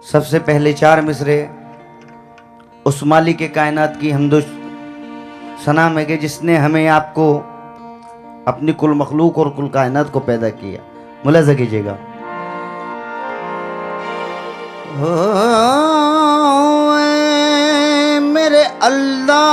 सबसे पहले चार मिसरे उस मालिक के कायनात की हमदो सना में के जिसने हमें आपको अपनी कुल मखलूक और कुल कायनात को पैदा किया। मुलाज़ा कीजिएगा। मेरे अल्लाह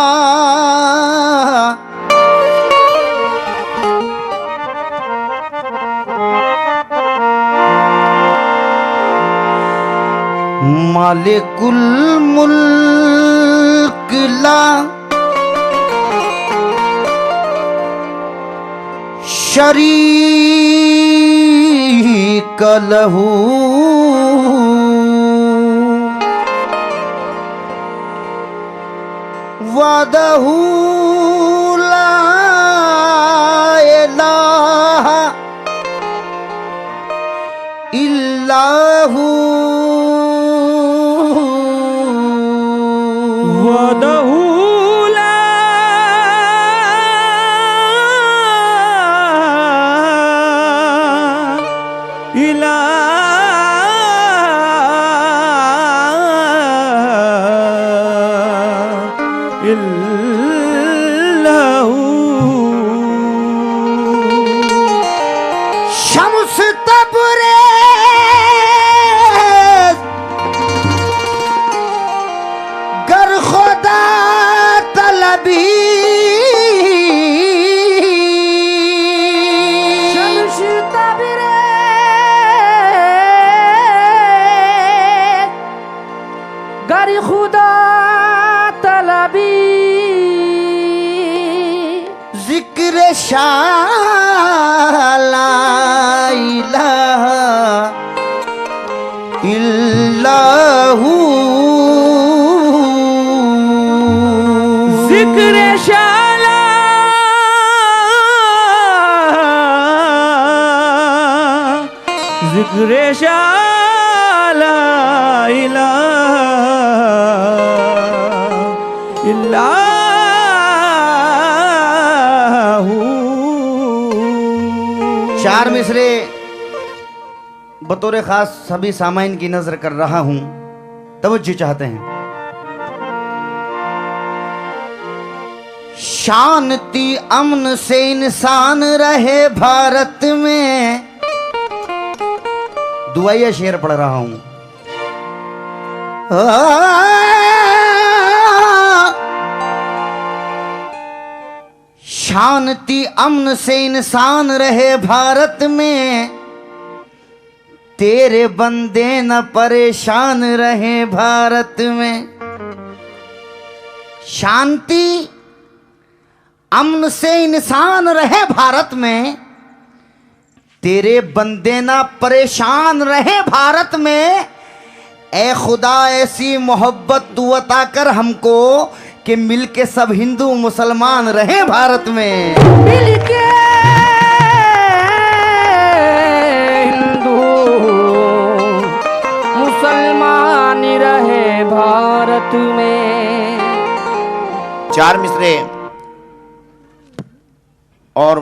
मालिकुल मुल्क ला शरीक लहू वदहू ला इलाहा इल्लाहू वदहू ला इलाहा इल्लाहू शम्स तबरेज़ गर खुदा तलबी शम्स तबरेज़ गर खुदा तलबी जिक्र शाह ला इलाहा इल्लाहू जिक्र शाह ला जिक्र शाह ला इलाहा इल्लाहू। चार मिसरे बतौर खास सभी सामाइन की नजर कर रहा हूं, तवज्जो चाहते हैं। शांति अमन से इंसान रहे भारत में। दुआया शेर पढ़ रहा हूं। शांति अमन से इंसान रहे भारत में, तेरे बंदे न परेशान रहे भारत में। शांति अमन से इंसान रहे भारत में, तेरे बंदे न परेशान रहे भारत में। ए खुदा ऐसी मोहब्बत तू अता कर हमको कि मिलके सब हिंदू मुसलमान रहे भारत में। मिलके हिंदू मुसलमान रहे भारत में। चार मिसरे और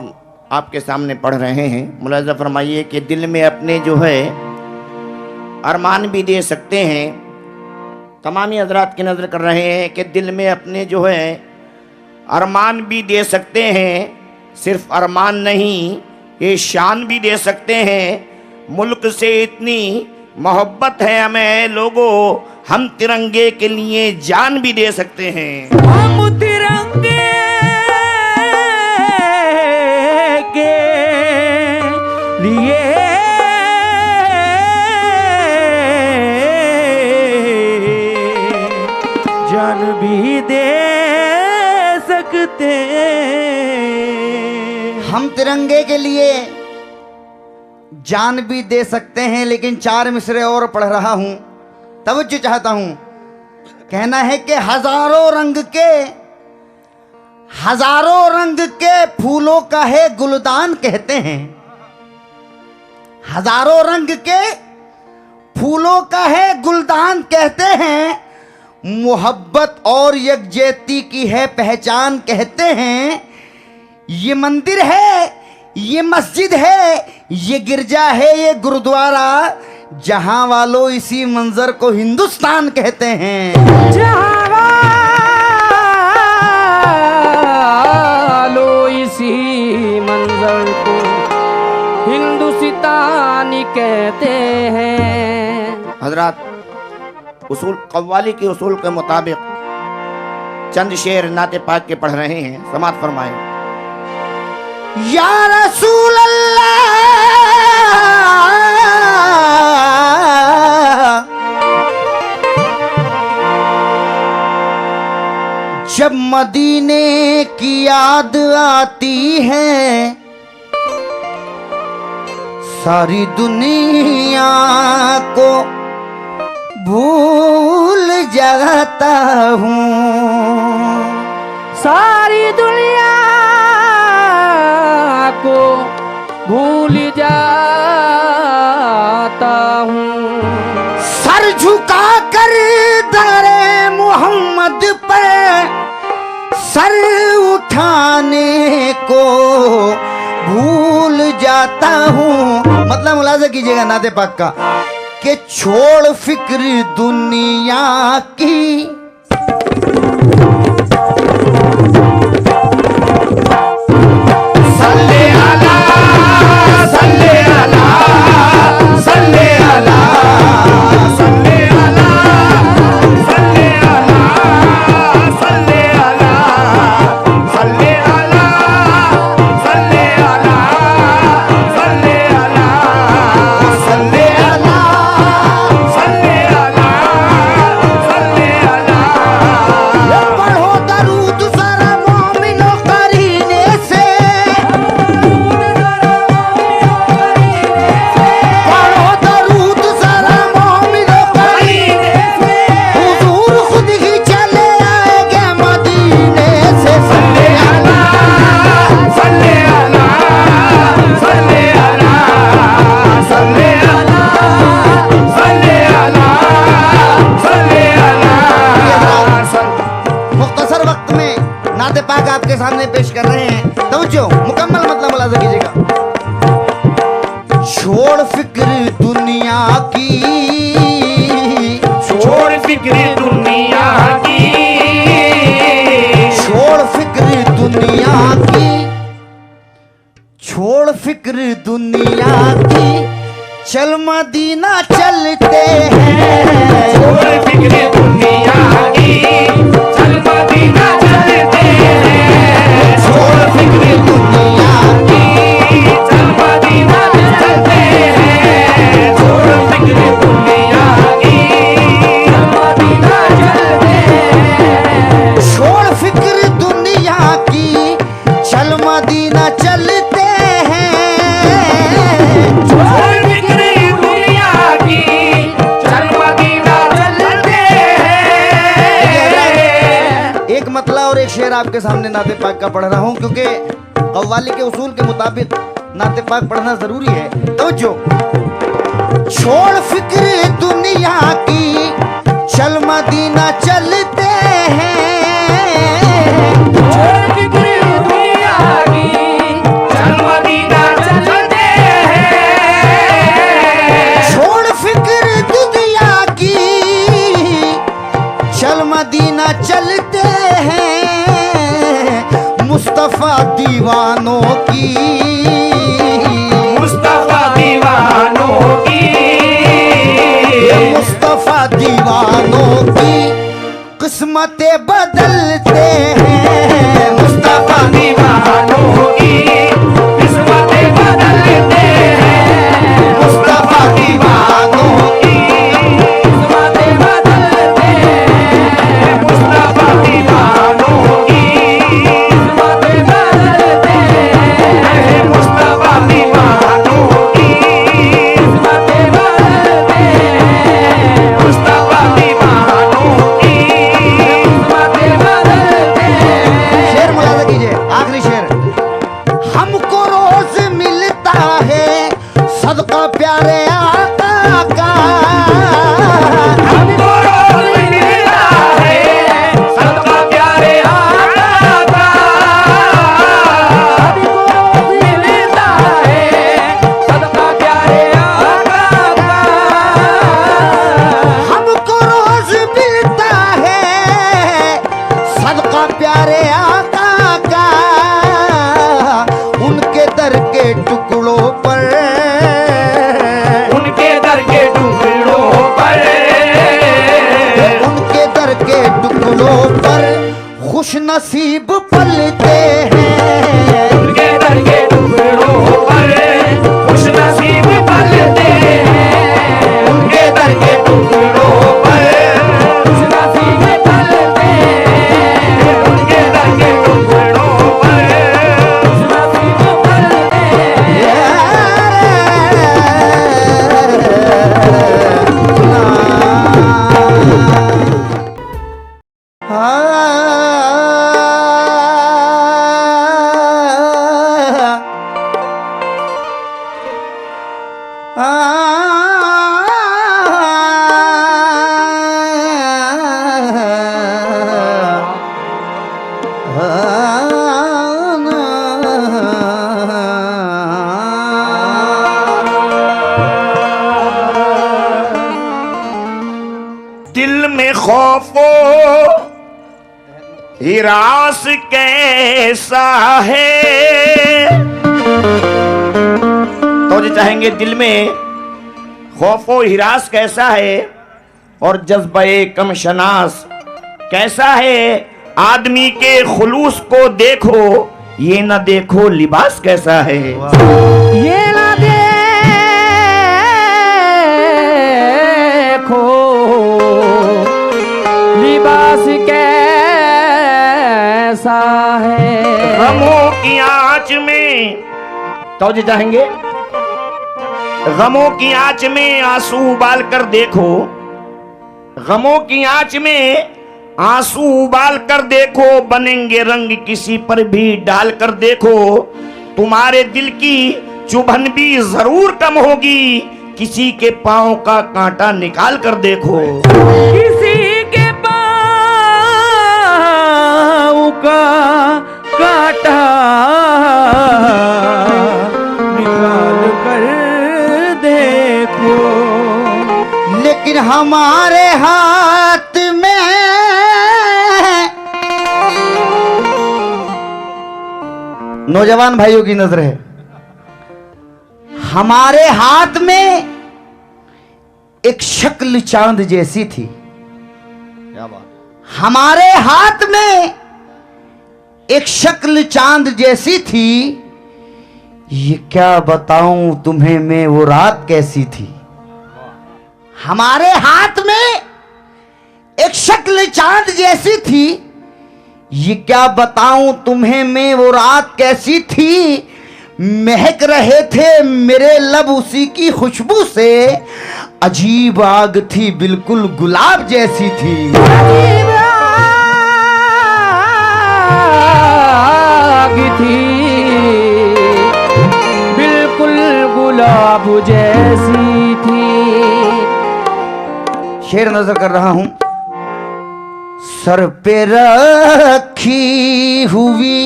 आपके सामने पढ़ रहे हैं। मुलाज़ा फरमाइए कि दिल में अपने जो है अरमान भी दे सकते हैं। तमामी हजरात की नज़र कर रहे हैं कि दिल में अपने जो है अरमान भी दे सकते हैं। सिर्फ अरमान नहीं, ये शान भी दे सकते हैं। मुल्क से इतनी मोहब्बत है हमें लोगों, हम तिरंगे के लिए जान भी दे सकते हैं। हम तिरंगे के लिए जान भी दे सकते हैं। हम तिरंगे के लिए जान भी दे सकते हैं, लेकिन 4 मिसरे और पढ़ रहा हूं, तवज्जो चाहता हूं। कहना है कि हजारों रंग के फूलों का है गुलदान कहते हैं। हजारों रंग के फूलों का है गुलदान कहते हैं। मोहब्बत और यकजहती की है पहचान कहते हैं। ये मंदिर है, ये मस्जिद है, ये गिरजा है, ये गुरुद्वारा, जहां वालों इसी मंजर को हिंदुस्तान कहते हैं। जहां वालों इसी मंजर को हिंदुस्तानी कहते हैं। हजरात, उसूल कव्वाली के उसूल के मुताबिक चंद शेर नाते पाक के पढ़ रहे हैं, समात फरमाएं। या रसूल अल्लाह, जब मदीने की याद आती है सारी दुनिया को भूल जाता हूँ। सारी दुनिया को भूल जाता हूँ। सर झुका कर दरे मोहम्मद पर सर उठाने को भूल जाता हूँ। मतलब मुलाजा कीजिएगा नाते पाक का कि छोड़ फिक्र दुनिया की, सल्ले अला, सल्ले अला, सल्ले अला, सल्ले अला, सल्ले अला, सल्ले अला, सल्ले अला, सल्ले अला, सल्ले अला, सल्ले अला, सल्ले अला, सल्ले अला। पढ़ो दरूद ज़रा मोमिनो करीने से, पढ़ो दरूद ज़रा मोमिनो करीने से, हुजूर खुद ही चले आएंगे मदीने से। सल्ले अला, सल्ले अला, सल्ले अला, सल्ले अला, सल्ले अला, सल्ले अला, मुख्तसर वक्त में नाते पाक आपके सामने पेश कर रहे हैं। तवज्जो, मुकम्मल मतलब मुलाजा कीजिएगा। छोड़ फिक्र दुनिया की, छोड़ फिक्र दुनिया की, छोड़ फिक्र दुनिया की, छोड़ फिक्र दुनिया की, चल मदीना चलते हैं। छोड़ फिक्र दुनिया की, चल मदीना चलते हैं। छोड़ फिक्र दुनिया की, चल मदीना चलते हैं। छोड़ फिक्र दुनिया की, चल मदीना चलते हैं। छोड़ फिक्र दुनिया की, चल मदीना चलते हैं। छोड़ फिक्र दुनिया की, चल मदीना चलते हैं। एक मतला और एक शेर आपके सामने नाते पाक का पढ़ रहा हूं, क्योंकि कव्वाली के उसूल के मुताबिक नाते पाक पढ़ना जरूरी है। तो जो छोड़ फिक्र दुनिया की, चल मदीना चलते हैं। छोड़ फिक्र दुनिया की, चल मदीना चलते हैं। छोड़ फिक्र दुनिया की, चल मदीना चलते हैं। मुस्तफा दीवानों की, मुस्तफा दीवानों की, मुस्तफा दीवानों की किस्मतें बदलते हैं। मुस्तफा दीवानों की किस्मतें बदलते हैं। मुस्तफा दीवानों की किस्मतें बदलते हैं। मुस्तफा दीवानों की किस्मतें बदलते हैं। मुस्तफा दीवानों की किस्मतें बदलते हैं। मुस्तफा दीवानों की किस्मतें बदलते हैं। शेर मुलाजा कीजिए, आखिरी शेर। हमको रोज मिलता है सदका प्यारे आका का। हमको रोज मिलता है सदका प्यारे आका का। मिलता है सदका प्यारे आका का। हमको रोज मिलता है सदका प्यारे आका का। उनके दर के टुकड़ों पर उनके दर के टुकड़ों पर उनके दर के टुकड़ों पर खुश नसीब पलते हैं। उनके दर के टुकड़ों पर खुश नसीब पलते हैं। उनके दर के टुकड़ों पर खुश नसीब पलते हैं। उनके दर के टुकड़ों पर खुश नसीब पलते हैं। दिल में खौफो हिरास कैसा है। तो जो चाहेंगे दिल में खौफो हिरास कैसा है और जज्बे कम शनास कैसा है। आदमी के खुलूस को देखो ये न देखो लिबास कैसा है। ये ना देखो लिबास कैसा है। गमों की आंच में तो जी चाहेंगे गमों की आंच में आंसू उबाल कर देखो। गमों की आंच में आंसू उबाल कर देखो। बनेंगे रंग किसी पर भी डाल कर देखो। तुम्हारे दिल की चुभन भी जरूर कम होगी। किसी के पांव का कांटा निकाल कर देखो। किसी के पाँव का कांटा निकाल कर देखो। लेकिन हमारे हाथ में नौजवान भाइयों की नजर है। हमारे हाथ में एक शक्ल चांद जैसी थी। क्या बात। हमारे हाथ में एक शक्ल चांद जैसी थी। ये क्या बताऊं तुम्हें मैं वो रात कैसी थी। हमारे हाथ में एक शक्ल चांद जैसी थी। ये क्या बताऊं तुम्हें मैं वो रात कैसी थी। महक रहे थे मेरे लब उसी की खुशबू से। अजीब आग थी बिल्कुल गुलाब जैसी थी। अजीब आग थी बिल्कुल गुलाब जैसी थी। शेर नजर कर रहा हूं। सर पे रखी हुई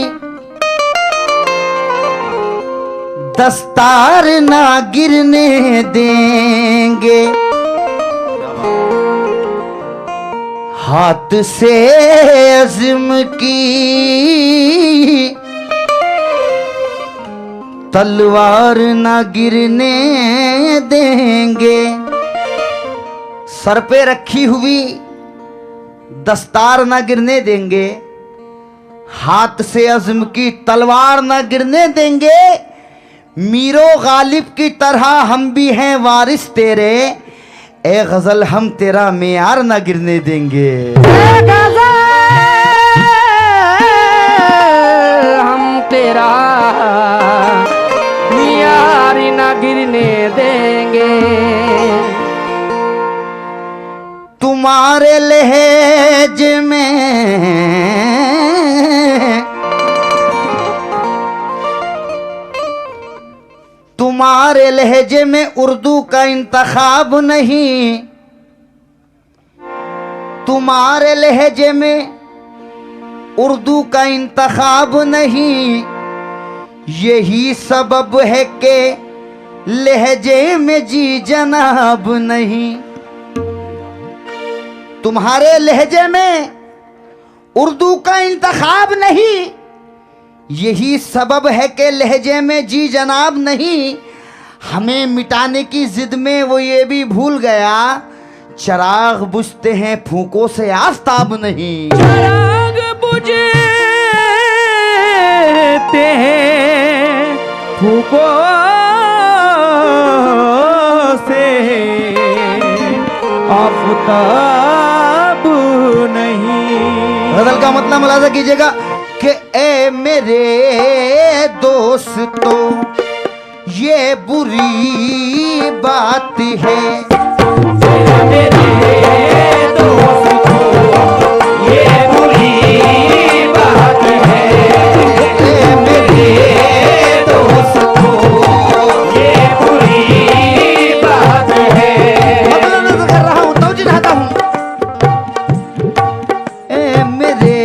दस्तार ना गिरने देंगे। हाथ से अज़्म की तलवार ना गिरने देंगे। सर पे रखी हुई दस्तार न गिरने देंगे, हाथ से अज़्म की तलवार न गिरने देंगे। मीरो गालिब की तरह हम भी हैं वारिस तेरे, ए गजल हम तेरा मेयार न गिरने देंगे। हम तेरा मियार न गिरने देंगे। तुम्हारे लहजे में तुम्हारे लहजे में उर्दू का इंतखाब नहीं, तुम्हारे लहजे में उर्दू का इंतखाब नहीं, यही सबब है कि लहजे में जी जनाब नहीं। तुम्हारे लहजे में उर्दू का इंतखाब नहीं, यही सबब है कि लहजे में जी जनाब नहीं। हमें मिटाने की जिद में वो ये भी भूल गया, चिराग बुझते हैं फूकों से आफताब नहीं। चिराग बुझते हैं फूकों से आफताब नहीं। गजल का मतलब मुलाजा कीजिएगा कि ए मेरे दोस्तों ये बुरी बात है, मेरे दोस्तों ये बुरी बात है। ए मेरे दोस्तों ये बुरी बात है। मतलब नजर कर रहा हूं तो चाहता हूं। ए मेरे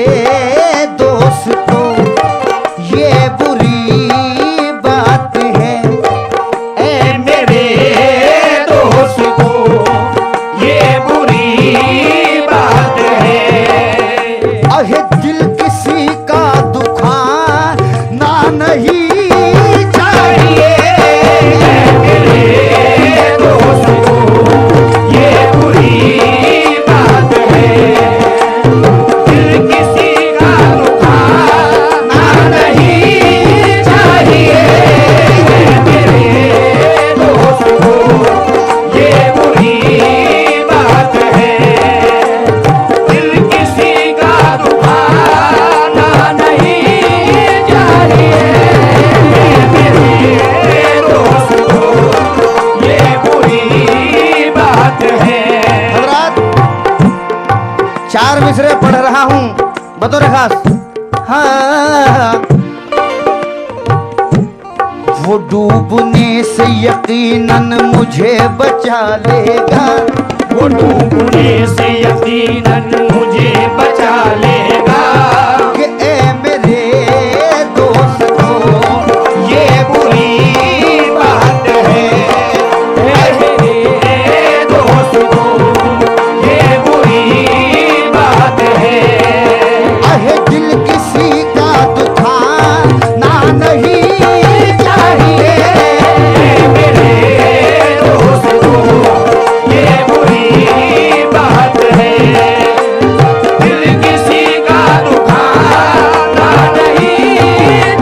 दोस्तों ये बुरी बात है, ए मेरे दोस्तों ये बुरी बात है। अहे दिल किसी का दुखाना नहीं चाहिए। मेरे दोस्तों ये बुरी बात है। दिल किसी का दुखाना नहीं चाहिए। मेरे दोस्तों ये बुरी बात है। दिल किसी का दुखाना नहीं चाहिए। मेरे दोस्तों ये बुरी बात है। हजरात, 4 मिसरे पढ़ रहा हूं बतौर खास। हाँ, वो डूबने से यकीनन मुझे बचा लेगा। वो डूबने से यकीनन मुझे बचा लेगा। कि ए मेरे दोस्तों ये बुरी बात है। मेरे दोस्तों ये बुरी बात है। अहे दिल किसी का दुखाना नहीं चाहिए। मेरे दोस्तों ये बुरी बात है। दिल किसी का दुखाना नहीं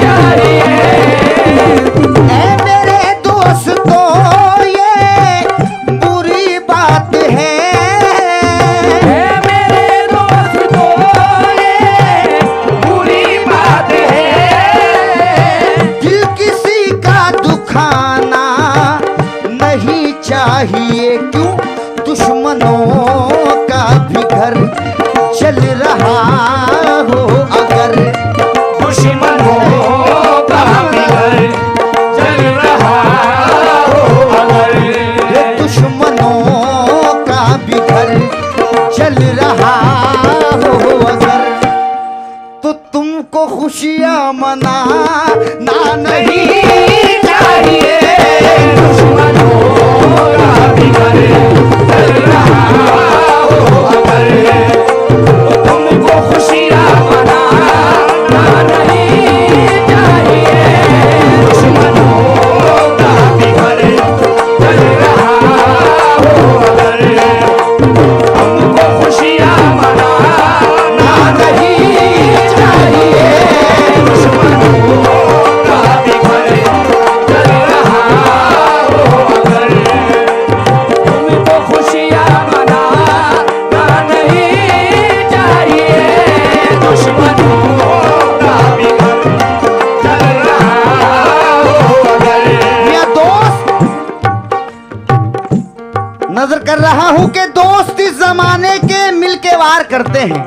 चाहिए। ए मेरे दोस्तों ये बुरी बात है। मेरे दोस्तों ये बुरी बात है। दिल किसी का दुखाना नहीं चाहिए। क्यों दुश्मनों का भी घर चल रहा हो अगर। दुश्मनों का भी घर चल रहा हो अगर। ये दुश्मनों का भी घर चल रहा हो अगर, तो तुमको खुशियां मनाना नहीं चाहिए। दुश्मनों का भी घर चल रहा हो अगर। तुमको खुशियां मनाना नहीं चाहिए। दुश्मनों का भी घर चल रहा हो अगर। इस जमाने के मिलके वार करते हैं,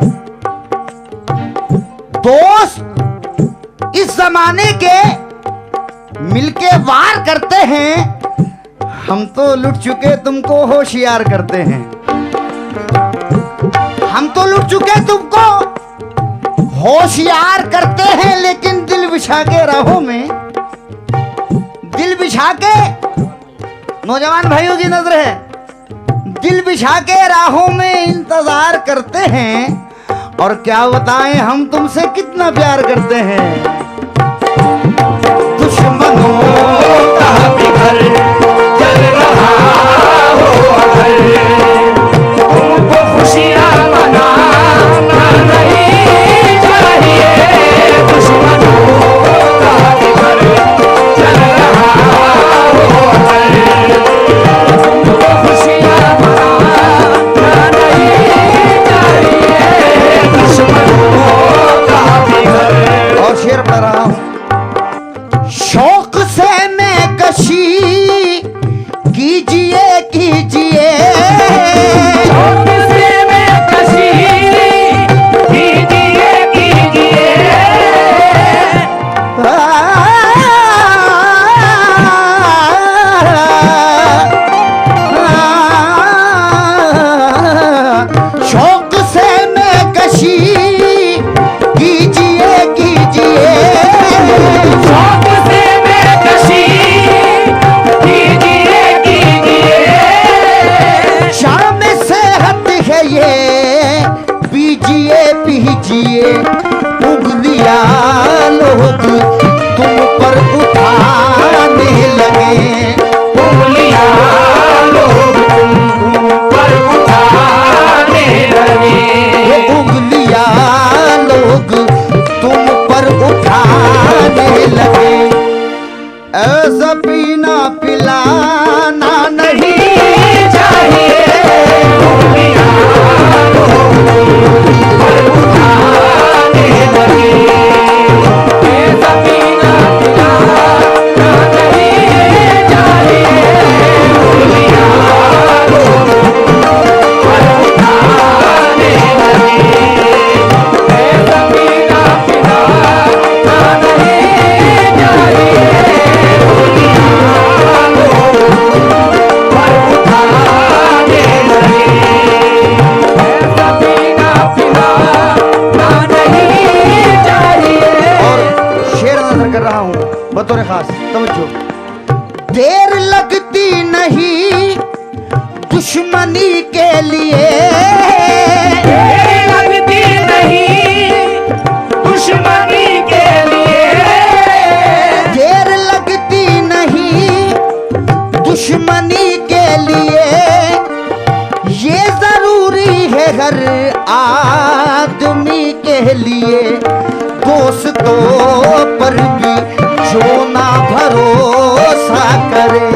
दोस्त इस जमाने के मिलके वार करते हैं, हम तो लुट चुके तुमको होशियार करते हैं। हम तो लुट चुके तुमको होशियार करते हैं, लेकिन दिल बिछा के राहों में, दिल बिछा के, नौजवान भाइयों की नजर है, दिल बिछा के राहों में इंतजार करते हैं। और क्या बताएं हम तुमसे कितना प्यार करते हैं। दुश्मनों का भी घर जल रहा हो अगर, तुमको खुशियाँ मनाना नहीं चाहिए। दुश्मनों का भी घर जल रहा हो अगर, तुमको खुशियाँ मनाना नहीं चाहिए। दुश्मनों का भी घर। और शेर पढ़ रहा हूं। शौक से मैं कशी कीजिए कीजिए, शौक से मैं कशी कीजिए कीजिए। शौक से मैं कशी कीजिए कीजिए, शौक से मैं कशी कीजिए कीजिए। शाम सेहत है ये पीजिए पीजिए। उंगलियां लोग तुम पर उठाने लगे, उंगलियां लोग तुम पर उठाने लगे। ये उंगलियां लोग तुम पर उठाने लगे। ऐसा पीना पिलाना नहीं नहीं चाहिए। उंगलियां लोग तुम पर उठाने लगे। ऐसा पीना पिलाना नहीं चाहिए। उंगलियां लोग तुम पर उठाने लगे। ऐसा पीना पिलाना नहीं चाहिए। उंगलियां लोग तुम पर उठाने लगे। ऐसा पीना पिलाना नहीं चाहिए। और शेर नजर कर रहा हूं बतौर खास तवज्जो। देर लगती नहीं दुश्मनी के लिए, देर लगती नहीं दुश्मनी के लिए। देर लगती नहीं दुश्मनी के लिए। ये जरूरी है हर आदमी के लिए। दोस्तों पर भी जो ना भरोसा करे,